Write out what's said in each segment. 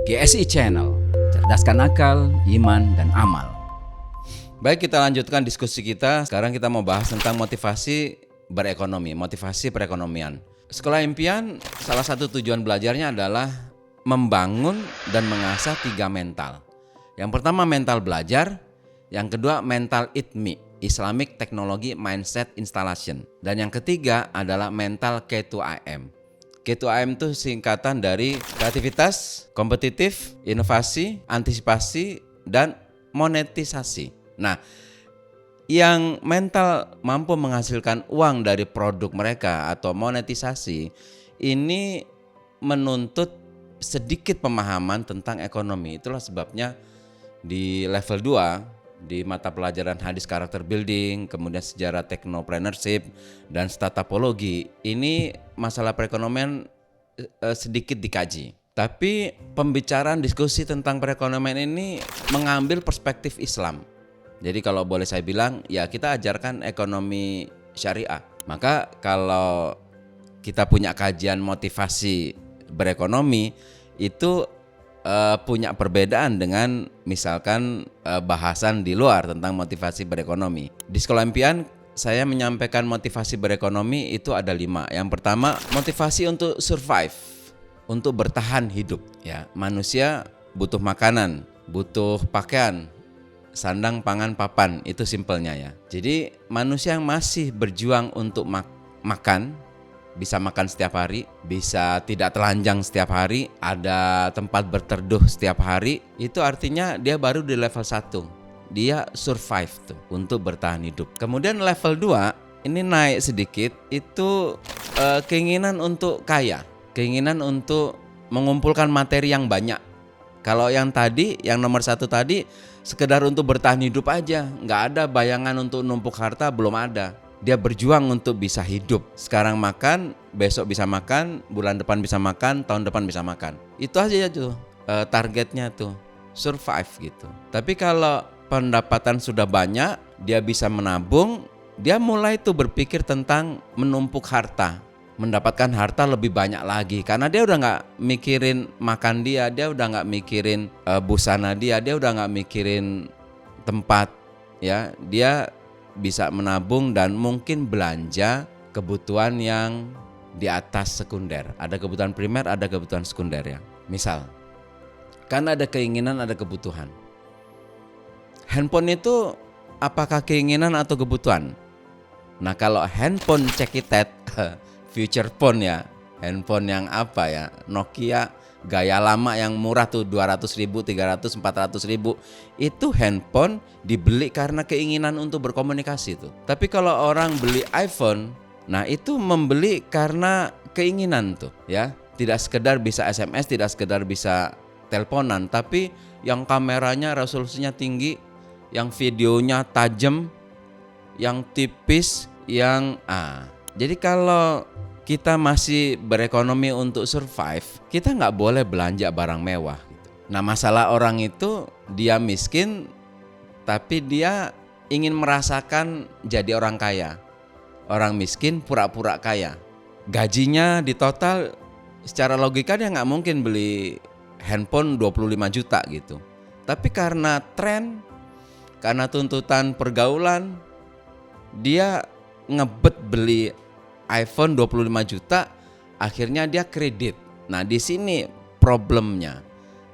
GSI Channel, cerdaskan akal, iman, dan amal. Baik, kita lanjutkan diskusi kita. Sekarang kita mau bahas tentang motivasi berekonomi, motivasi perekonomian. Sekolah impian, salah satu tujuan belajarnya adalah membangun dan mengasah 3 mental. Yang pertama mental belajar, yang kedua mental ITMI, Islamic Technology Mindset Installation, dan yang ketiga adalah mental K2AM. K2AM itu singkatan dari kreativitas, kompetitif, inovasi, antisipasi, dan monetisasi. Nah, yang mental mampu menghasilkan uang dari produk mereka atau monetisasi ini menuntut sedikit pemahaman tentang ekonomi. Itulah sebabnya di level 2 di mata pelajaran hadis karakter building, kemudian sejarah technopreneurship dan startupologi, ini masalah perekonomian sedikit dikaji. Tapi pembicaraan diskusi tentang perekonomian ini mengambil perspektif Islam. Jadi kalau boleh saya bilang, ya kita ajarkan ekonomi syariah. Maka kalau kita punya kajian motivasi berekonomi itu punya perbedaan dengan misalkan bahasan di luar tentang motivasi berekonomi. Di sekolah impian saya menyampaikan motivasi berekonomi itu ada 5. Yang pertama, motivasi untuk survive, untuk bertahan hidup. Ya, manusia butuh makanan, butuh pakaian, sandang, pangan, papan, itu simpelnya ya. Jadi manusia yang masih berjuang untuk makan, bisa makan setiap hari, bisa tidak telanjang setiap hari, ada tempat berteduh setiap hari, itu artinya dia baru di level 1. Dia survive tuh untuk bertahan hidup. Kemudian level 2 ini naik sedikit, itu keinginan untuk kaya, keinginan untuk mengumpulkan materi yang banyak. Kalau yang tadi, yang nomor 1 tadi sekedar untuk bertahan hidup aja, nggak ada bayangan untuk numpuk harta, belum ada. Dia berjuang untuk bisa hidup. Sekarang makan, besok bisa makan, bulan depan bisa makan, tahun depan bisa makan. Itu aja tuh targetnya tuh, survive gitu. Tapi kalau pendapatan sudah banyak, dia bisa menabung, dia mulai tuh berpikir tentang menumpuk harta, mendapatkan harta lebih banyak lagi. Karena dia udah gak mikirin makan dia udah gak mikirin busana dia udah gak mikirin tempat ya. Dia bisa menabung dan mungkin belanja kebutuhan yang di atas sekunder. Ada kebutuhan primer, ada kebutuhan sekunder ya. Misal, kan ada keinginan, ada kebutuhan. Handphone itu apakah keinginan atau kebutuhan? Nah, kalau handphone cekitet, future phone ya, handphone yang apa ya, Nokia gaya lama yang murah tuh 200.000, 300, 400.000, itu handphone dibeli karena keinginan untuk berkomunikasi tuh. Tapi kalau orang beli iPhone, nah itu membeli karena keinginan tuh ya. Tidak sekedar bisa SMS, tidak sekedar bisa teleponan, tapi yang kameranya resolusinya tinggi, yang videonya tajam, yang tipis, yang jadi kalau kita masih berekonomi untuk survive, kita nggak boleh belanja barang mewah gitu. Nah, masalah orang itu dia miskin tapi dia ingin merasakan jadi orang kaya. Orang miskin pura-pura kaya. Gajinya di total secara logika dia nggak mungkin beli handphone 25 juta gitu. Tapi karena tren, karena tuntutan pergaulan, dia ngebet beli iPhone 25 juta, akhirnya dia kredit. Nah, di sini problemnya.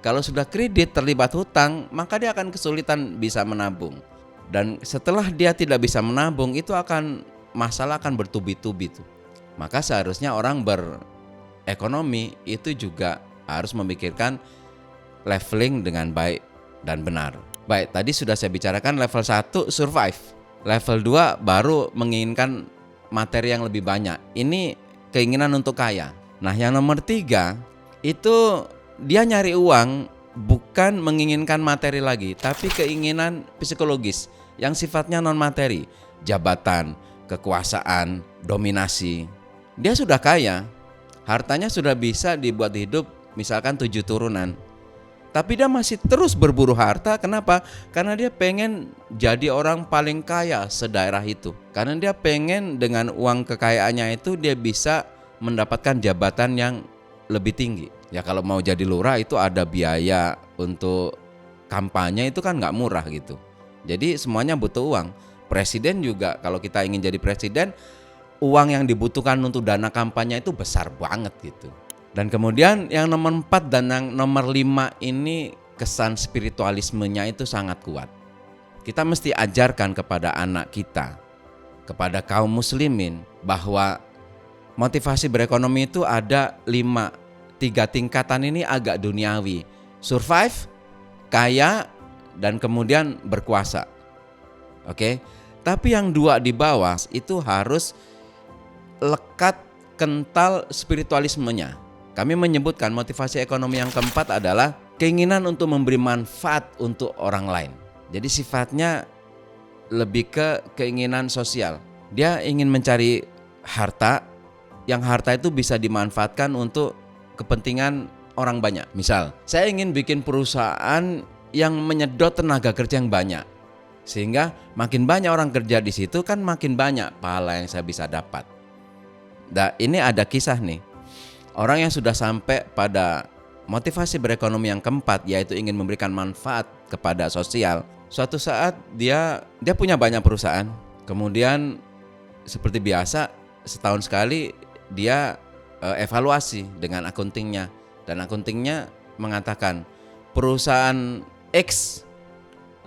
Kalau sudah kredit terlibat hutang, maka dia akan kesulitan bisa menabung. Dan setelah dia tidak bisa menabung, itu masalah akan bertubi-tubi tuh. Maka seharusnya orang berekonomi itu juga harus memikirkan leveling dengan baik dan benar. Baik, tadi sudah saya bicarakan level 1 survive. Level 2 baru menginginkan materi yang lebih banyak. Ini keinginan untuk kaya. Nah, yang nomor 3 itu dia nyari uang bukan menginginkan materi lagi, tapi keinginan psikologis yang sifatnya non materi, jabatan, kekuasaan, dominasi. Dia sudah kaya, hartanya sudah bisa dibuat hidup misalkan 7 turunan. Tapi dia masih terus berburu harta. Kenapa? Karena dia pengen jadi orang paling kaya sedaerah itu. Karena dia pengen dengan uang kekayaannya itu dia bisa mendapatkan jabatan yang lebih tinggi. Ya kalau mau jadi lurah itu ada biaya untuk kampanye, itu kan nggak murah gitu. Jadi semuanya butuh uang. Presiden juga, kalau kita ingin jadi presiden, uang yang dibutuhkan untuk dana kampanye itu besar banget gitu. Dan kemudian yang nomor 4 dan yang nomor 5 ini kesan spiritualismenya itu sangat kuat. Kita mesti ajarkan kepada anak kita, kepada kaum muslimin, bahwa motivasi berekonomi itu ada 3 tingkatan ini agak duniawi. Survive, kaya, dan kemudian berkuasa. Oke. Tapi yang 2 di bawah itu harus lekat, kental spiritualismenya. Kami menyebutkan motivasi ekonomi yang keempat adalah keinginan untuk memberi manfaat untuk orang lain. Jadi sifatnya lebih ke keinginan sosial. Dia ingin mencari harta, yang harta itu bisa dimanfaatkan untuk kepentingan orang banyak. Misal, saya ingin bikin perusahaan yang menyedot tenaga kerja yang banyak, sehingga makin banyak orang kerja di situ kan makin banyak pahala yang saya bisa dapat. Nah, ini ada kisah nih. Orang yang sudah sampai pada motivasi berekonomi yang keempat, yaitu ingin memberikan manfaat kepada sosial. Suatu saat dia punya banyak perusahaan. Kemudian seperti biasa, setahun sekali dia evaluasi dengan akuntingnya, dan akuntingnya mengatakan perusahaan X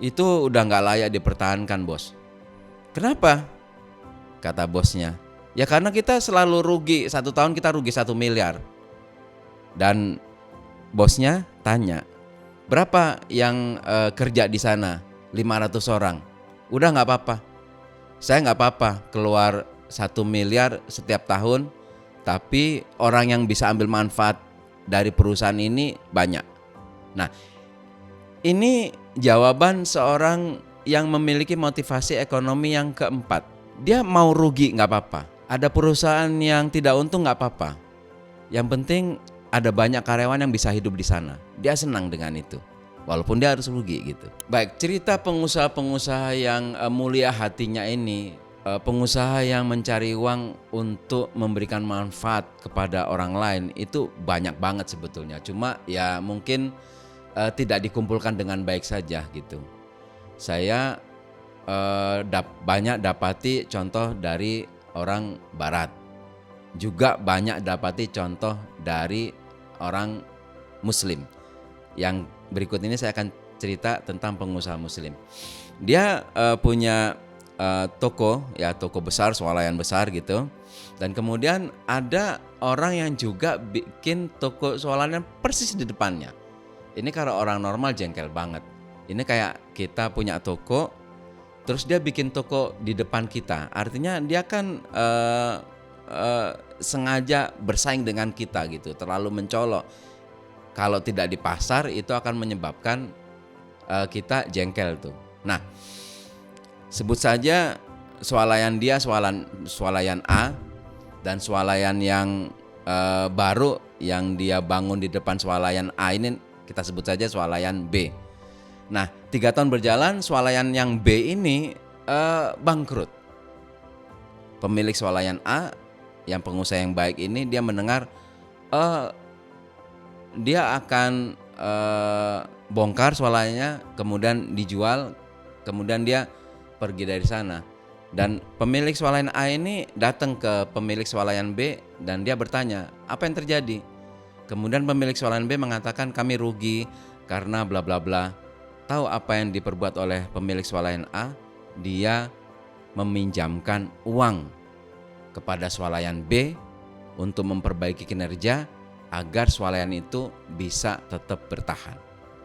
itu udah nggak layak dipertahankan, bos. Kenapa? Kata bosnya, ya karena kita selalu rugi, 1 tahun kita rugi 1 miliar. Dan bosnya tanya, berapa yang kerja di sana? 500 orang. Udah nggak apa-apa, saya nggak apa-apa keluar 1 miliar setiap tahun, tapi orang yang bisa ambil manfaat dari perusahaan ini banyak. Nah, ini jawaban seorang yang memiliki motivasi ekonomi yang keempat. Dia mau rugi nggak apa-apa, ada perusahaan yang tidak untung nggak apa-apa. Yang penting ada banyak karyawan yang bisa hidup di sana. Dia senang dengan itu, walaupun dia harus rugi gitu. Baik, cerita pengusaha-pengusaha yang mulia hatinya ini, pengusaha yang mencari uang untuk memberikan manfaat kepada orang lain itu banyak banget sebetulnya. Cuma ya mungkin tidak dikumpulkan dengan baik saja gitu. Saya banyak dapati contoh dari orang barat, juga banyak dapati contoh dari orang muslim. Yang berikut ini saya akan cerita tentang pengusaha muslim. Dia punya toko besar, swalayan besar gitu. Dan kemudian ada orang yang juga bikin toko swalayan persis di depannya. Ini kalau orang normal jengkel banget. Ini kayak kita punya toko, terus dia bikin toko di depan kita. Artinya dia kan sengaja bersaing dengan kita gitu, terlalu mencolok. Kalau tidak di pasar itu akan menyebabkan kita jengkel tuh. Nah, sebut saja swalayan dia swalayan A, dan swalayan yang baru yang dia bangun di depan swalayan A ini kita sebut saja swalayan B. Nah, 3 tahun berjalan swalayan yang B ini bangkrut. Pemilik swalayan A yang pengusaha yang baik ini, dia mendengar dia akan bongkar swalayannya, kemudian dijual, kemudian dia pergi dari sana. Dan pemilik swalayan A ini datang ke pemilik swalayan B dan dia bertanya, apa yang terjadi? Kemudian pemilik swalayan B mengatakan, kami rugi karena bla bla bla. Tahu apa yang diperbuat oleh pemilik swalayan A? Dia meminjamkan uang kepada swalayan B untuk memperbaiki kinerja agar swalayan itu bisa tetap bertahan.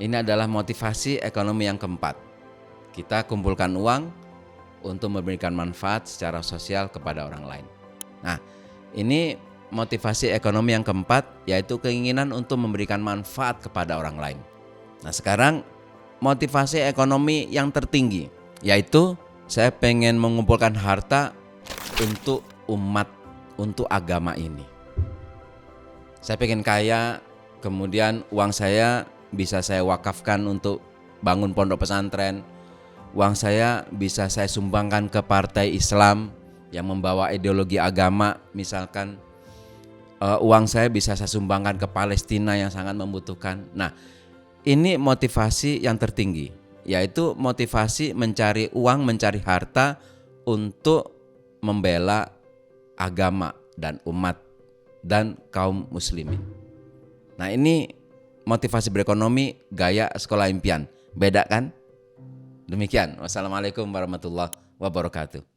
Ini adalah motivasi ekonomi yang keempat. Kita kumpulkan uang untuk memberikan manfaat secara sosial kepada orang lain. Nah, ini motivasi ekonomi yang keempat, yaitu keinginan untuk memberikan manfaat kepada orang lain. Nah, sekarang motivasi ekonomi yang tertinggi, yaitu saya pengen mengumpulkan harta untuk umat, untuk agama ini. Saya pengen kaya, kemudian uang saya bisa saya wakafkan untuk bangun pondok pesantren. Uang saya bisa saya sumbangkan ke partai Islam yang membawa ideologi agama, misalkan. uang saya bisa saya sumbangkan ke Palestina yang sangat membutuhkan. Nah, ini motivasi yang tertinggi, yaitu motivasi mencari uang, mencari harta untuk membela agama dan umat dan kaum muslimin. Nah, ini motivasi berekonomi gaya sekolah impian. Beda kan? Demikian. Wassalamualaikum warahmatullahi wabarakatuh.